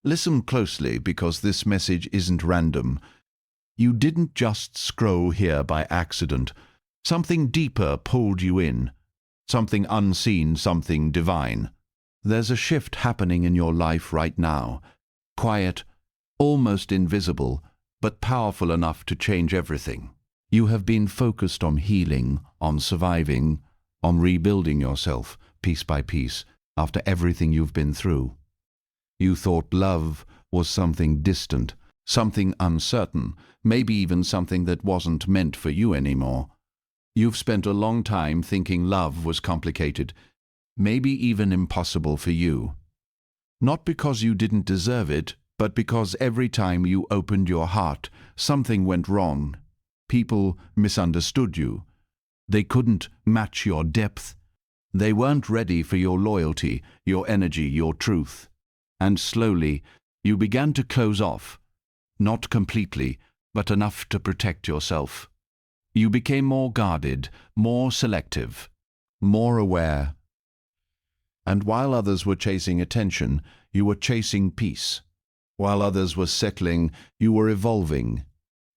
Listen closely, because this message isn't random. You didn't just scroll here by accident. Something deeper pulled you in. Something unseen, something divine. There's a shift happening in your life right now. Quiet, almost invisible, but powerful enough to change everything. You have been focused on healing, on surviving, on rebuilding yourself, piece by piece, after everything you've been through. You thought love was something distant, something uncertain, maybe even something that wasn't meant for you anymore. You've spent a long time thinking love was complicated, maybe even impossible for you. Not because you didn't deserve it, but because every time you opened your heart, something went wrong. People misunderstood you. They couldn't match your depth. They weren't ready for your loyalty, your energy, your truth. And slowly, you began to close off. Not completely, but enough to protect yourself. You became more guarded, more selective, more aware. And while others were chasing attention, you were chasing peace. While others were settling, you were evolving.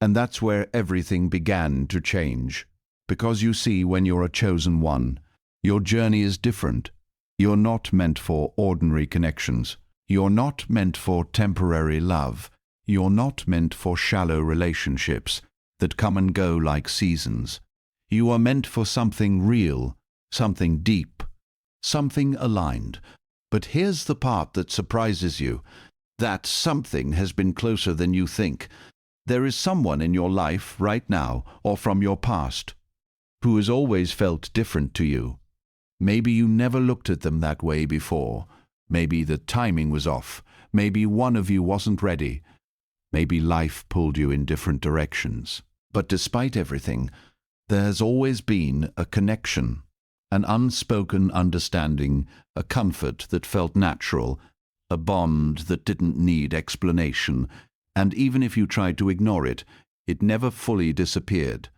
And that's where everything began to change. Because you see, when you're a chosen one, your journey is different. You're not meant for ordinary connections. You're not meant for temporary love. You're not meant for shallow relationships that come and go like seasons. You are meant for something real, something deep, something aligned. But here's the part that surprises you. That something has been closer than you think. There is someone in your life right now, or from your past, who has always felt different to you. Maybe you never looked at them that way before. Maybe the timing was off. Maybe one of you wasn't ready. Maybe life pulled you in different directions. But despite everything, there has always been a connection, an unspoken understanding, a comfort that felt natural, a bond that didn't need explanation. And even if you tried to ignore it, it never fully disappeared.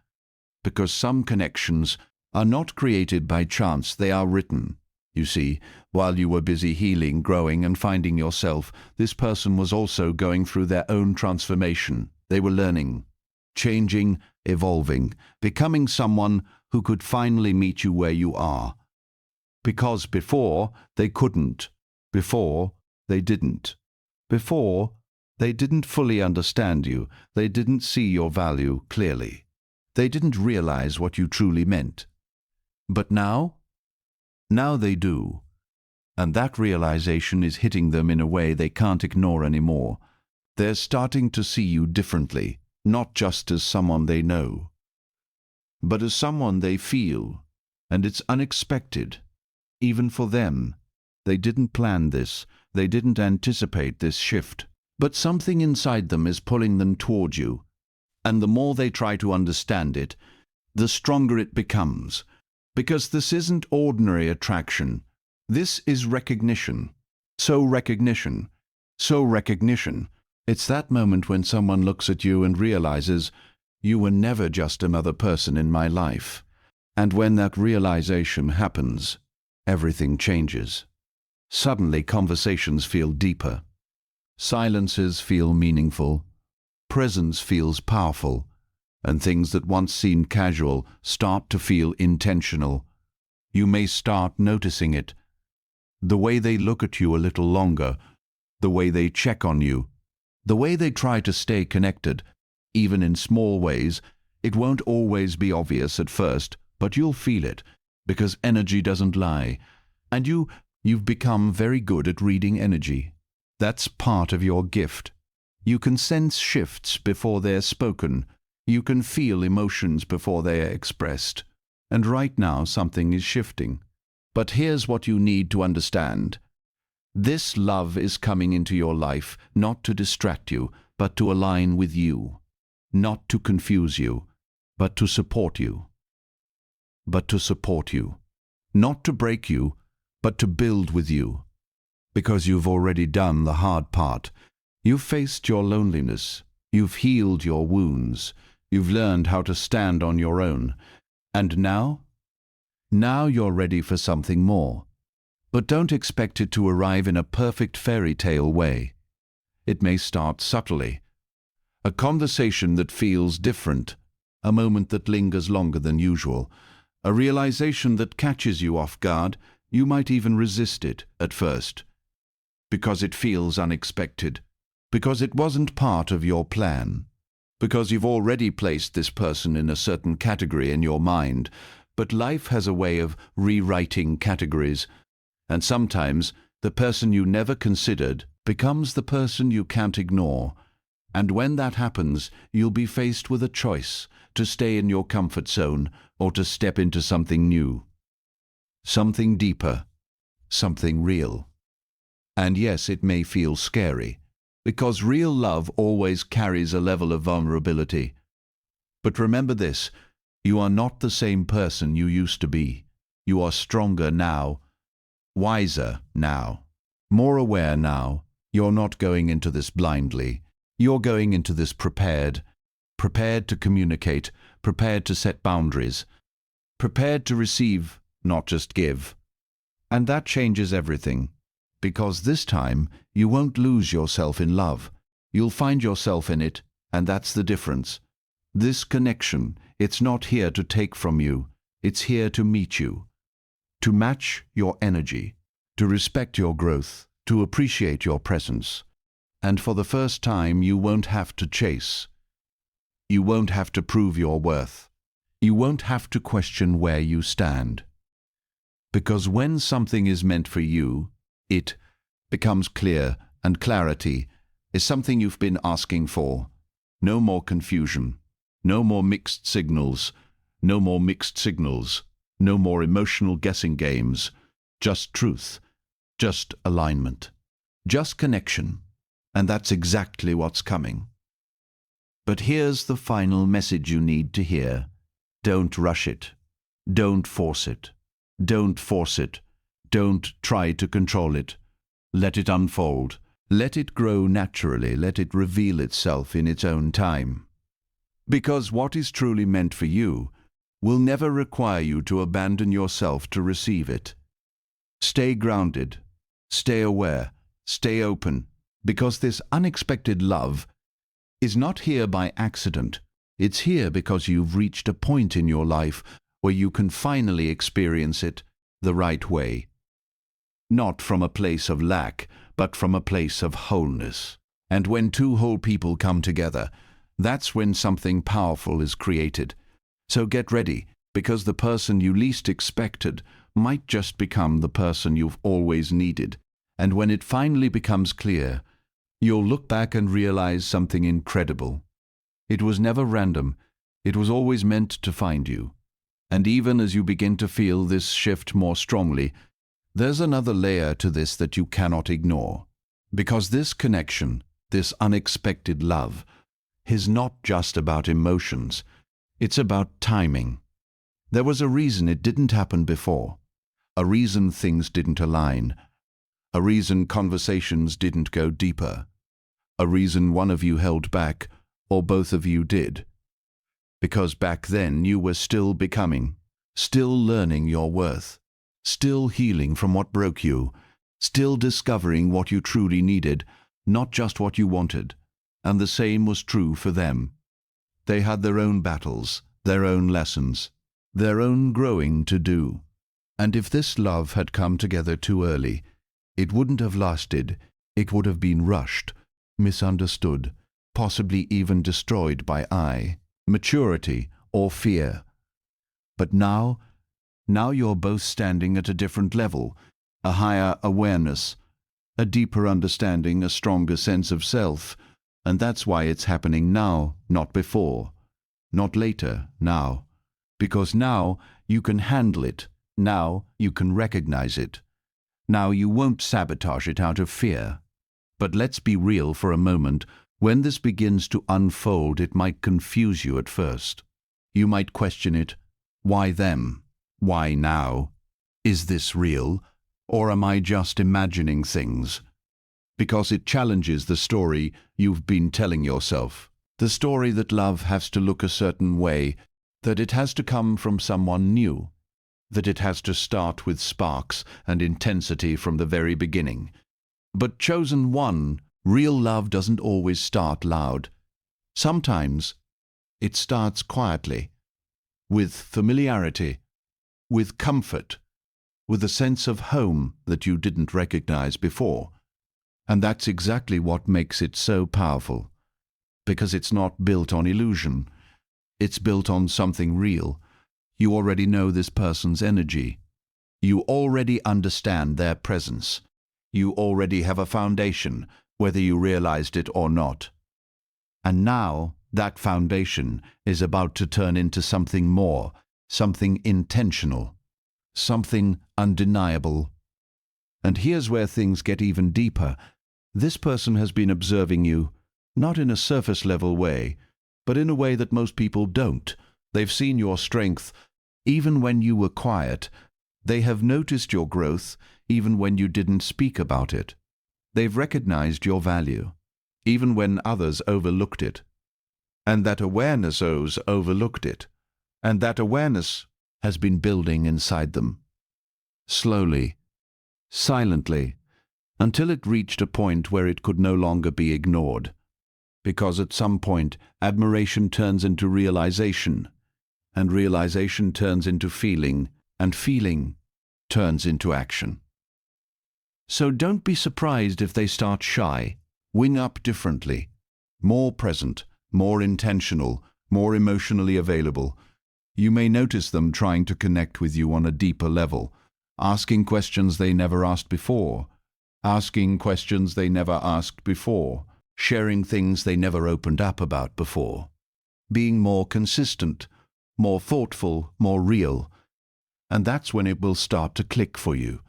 Because some connections are not created by chance, they are written. You see, while you were busy healing, growing, and finding yourself, this person was also going through their own transformation. They were learning, changing, evolving, becoming someone who could finally meet you where you are. Because before, they couldn't. Before, they didn't. Before, they didn't fully understand you. They didn't see your value clearly. They didn't realize what you truly meant. But now they do. And that realization is hitting them in a way they can't ignore anymore. They're starting to see you differently, not just as someone they know, but as someone they feel. And it's unexpected, even for them. They didn't plan this. They didn't anticipate this shift. But something inside them is pulling them toward you. And the more they try to understand it, the stronger it becomes. Because this isn't ordinary attraction. This is recognition. So recognition. So recognition. It's that moment when someone looks at you and realizes, you were never just another person in my life. And when that realization happens, everything changes. Suddenly conversations feel deeper. Silences feel meaningful. Presence feels powerful. And things that once seemed casual start to feel intentional. You may start noticing it. The way they look at you a little longer, the way they check on you, the way they try to stay connected, even in small ways. It won't always be obvious at first, but you'll feel it, because energy doesn't lie. And you've become very good at reading energy. That's part of your gift. You can sense shifts before they're spoken. You can feel emotions before they are expressed. And right now something is shifting. But here's what you need to understand. This love is coming into your life not to distract you, but to align with you. Not to confuse you, but to support you. But to support you. Not to break you, but to build with you. Because you've already done the hard part. You've faced your loneliness. You've healed your wounds. You've learned how to stand on your own. And now? Now you're ready for something more. But don't expect it to arrive in a perfect fairy tale way. It may start subtly. A conversation that feels different, a moment that lingers longer than usual, a realization that catches you off guard. You might even resist it at first, because it feels unexpected, because it wasn't part of your plan, because you've already placed this person in a certain category in your mind. But life has a way of rewriting categories, and sometimes the person you never considered becomes the person you can't ignore. And when that happens, you'll be faced with a choice: to stay in your comfort zone or to step into something new, something deeper, something real. And yes, it may feel scary, because real love always carries a level of vulnerability. But remember this: you are not the same person you used to be. You are stronger now, wiser now, more aware now. You're not going into this blindly. You're going into this prepared to communicate, prepared to set boundaries, prepared to receive, not just give. And that changes everything, because this time you won't lose yourself in love. You'll find yourself in it, and that's the difference. This connection, it's not here to take from you, it's here to meet you, to match your energy, to respect your growth, to appreciate your presence. And for the first time, you won't have to chase. You won't have to prove your worth. You won't have to question where you stand. Because when something is meant for you, it becomes clear, and clarity is something you've been asking for. No more confusion. No more mixed signals. No more mixed signals. No more emotional guessing games. Just truth. Just alignment. Just connection. And that's exactly what's coming. But here's the final message you need to hear. Don't rush it. Don't force it. Don't force it. Don't try to control it. Let it unfold. Let it grow naturally. Let it reveal itself in its own time. Because what is truly meant for you will never require you to abandon yourself to receive it. Stay grounded. Stay aware. Stay open. Because this unexpected love is not here by accident. It's here because you've reached a point in your life where you can finally experience it the right way. Not from a place of lack, but from a place of wholeness. And when two whole people come together, that's when something powerful is created. So get ready, because the person you least expected might just become the person you've always needed. And when it finally becomes clear, you'll look back and realize something incredible. It was never random. It was always meant to find you. And even as you begin to feel this shift more strongly, there's another layer to this that you cannot ignore. Because this connection, this unexpected love, is not just about emotions. It's about timing. There was a reason it didn't happen before. A reason things didn't align. A reason conversations didn't go deeper. A reason one of you held back, or both of you did. Because back then you were still becoming, still learning your worth, still healing from what broke you, still discovering what you truly needed, not just what you wanted. And the same was true for them. They had their own battles, their own lessons, their own growing to do. And if this love had come together too early, it wouldn't have lasted. It would have been rushed, misunderstood, possibly even destroyed by maturity or fear. But now you're both standing at a different level, a higher awareness, a deeper understanding, a stronger sense of self. And that's why it's happening now, not before, not later, now. Because now you can handle it. Now you can recognize it. Now you won't sabotage it out of fear. But let's be real for a moment. When this begins to unfold, it might confuse you at first. You might question it. Why them? Why now? Is this real? Or am I just imagining things? Because it challenges the story you've been telling yourself. The story that love has to look a certain way, that it has to come from someone new, that it has to start with sparks and intensity from the very beginning. But chosen one Real love doesn't always start loud. Sometimes it starts quietly, with familiarity, with comfort, with a sense of home that you didn't recognize before. And that's exactly what makes it so powerful, because it's not built on illusion. It's built on something real. You already know this person's energy. You already understand their presence. You already have a foundation, whether you realized it or not. And now that foundation is about to turn into something more, something intentional, something undeniable. And here's where things get even deeper. This person has been observing you, not in a surface-level way, but in a way that most people don't. They've seen your strength, even when you were quiet. They have noticed your growth, even when you didn't speak about it. They've recognized your value, even when others overlooked it. And that awareness overlooked it. And that awareness has been building inside them. Slowly, silently, until it reached a point where it could no longer be ignored. Because at some point, admiration turns into realization, and realization turns into feeling, and feeling turns into action. So don't be surprised if they start shy, wing up differently, more present, more intentional, more emotionally available. You may notice them trying to connect with you on a deeper level, asking questions they never asked before, sharing things they never opened up about before, being more consistent, more thoughtful, more real. And that's when it will start to click for you.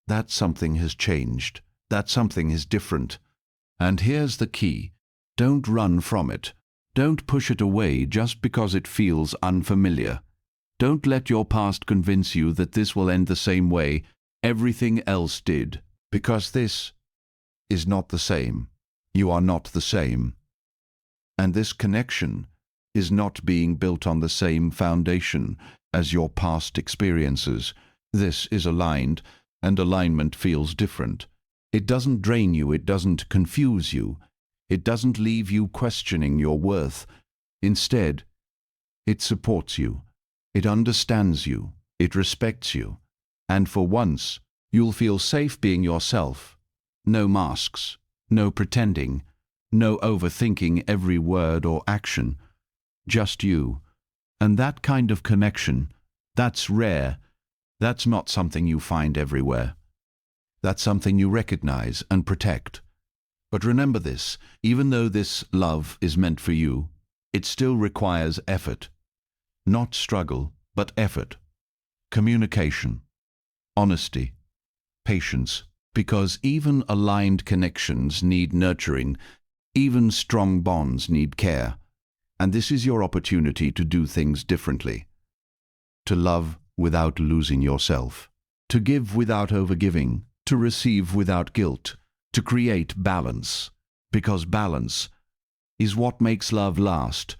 That something has changed. That something is different. And here's the key. Don't run from it. Don't push it away just because it feels unfamiliar. Don't let your past convince you that this will end the same way everything else did, because this is not the same. You are not the same. And this connection is not being built on the same foundation as your past experiences. This is aligned, and alignment feels different. It doesn't drain you, it doesn't confuse you, it doesn't leave you questioning your worth. Instead, it supports you, it understands you, it respects you, and for once, you'll feel safe being yourself. No masks, no pretending, no overthinking every word or action. Just you. And that kind of connection, that's rare. That's not something you find everywhere. That's something you recognize and protect. But remember this, even though this love is meant for you, it still requires effort. Not struggle, but effort. Communication, honesty, patience. Because even aligned connections need nurturing, even strong bonds need care. And this is your opportunity to do things differently. To love without losing yourself. To give without overgiving. To receive without guilt. To create balance. Because balance is what makes love last.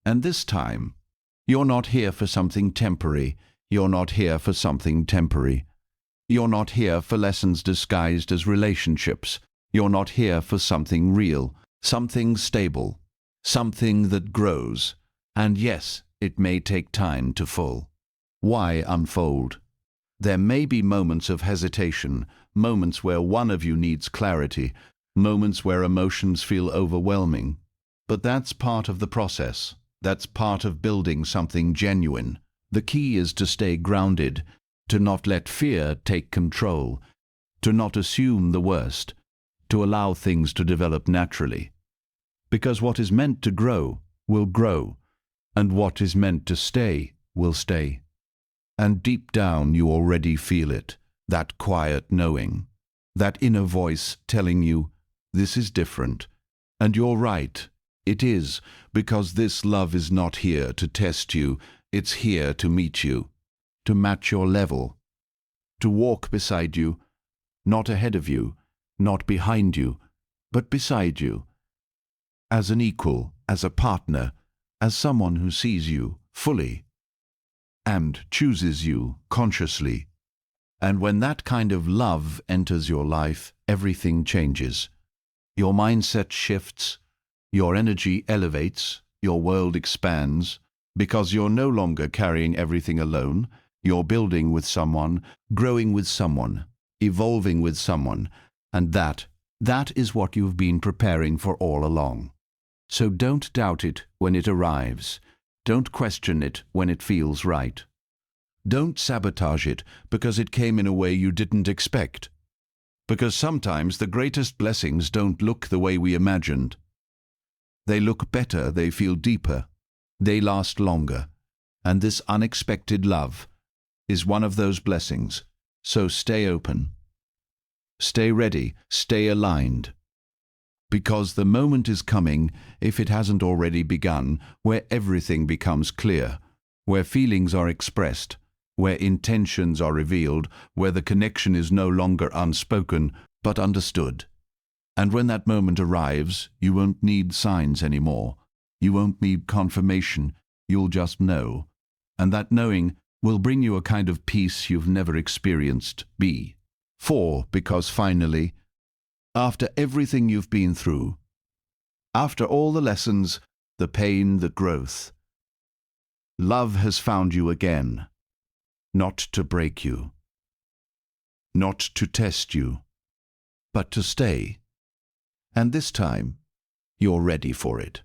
And this time, you're not here for something temporary. You're not here for something temporary. You're not here for lessons disguised as relationships. You're not here for something real, something stable, something that grows. And yes, it may take time to full. Why unfold? There may be moments of hesitation, moments where one of you needs clarity, moments where emotions feel overwhelming. But that's part of the process. That's part of building something genuine. The key is to stay grounded, to not let fear take control, to not assume the worst, to allow things to develop naturally. Because what is meant to grow will grow, and what is meant to stay will stay. And deep down you already feel it, that quiet knowing, that inner voice telling you, this is different. And you're right, it is, because this love is not here to test you, it's here to meet you. To match your level, to walk beside you, not ahead of you, not behind you, but beside you, as an equal, as a partner, as someone who sees you fully and chooses you consciously. And when that kind of love enters your life, everything changes. Your mindset shifts, your energy elevates, your world expands, because you're no longer carrying everything alone. You're building with someone, growing with someone, evolving with someone, and that is what you've been preparing for all along. So don't doubt it when it arrives. Don't question it when it feels right. Don't sabotage it because it came in a way you didn't expect. Because sometimes the greatest blessings don't look the way we imagined. They look better, they feel deeper, they last longer. And this unexpected love is one of those blessings. So stay open. Stay ready, stay aligned. Because the moment is coming, if it hasn't already begun, where everything becomes clear, where feelings are expressed, where intentions are revealed, where the connection is no longer unspoken, but understood. And when that moment arrives, you won't need signs anymore. You won't need confirmation. You'll just know. And that knowing will bring you a kind of peace you've never experienced before, because finally, after everything you've been through, after all the lessons, the pain, the growth, love has found you again. Not to break you, not to test you, but to stay. And this time, you're ready for it.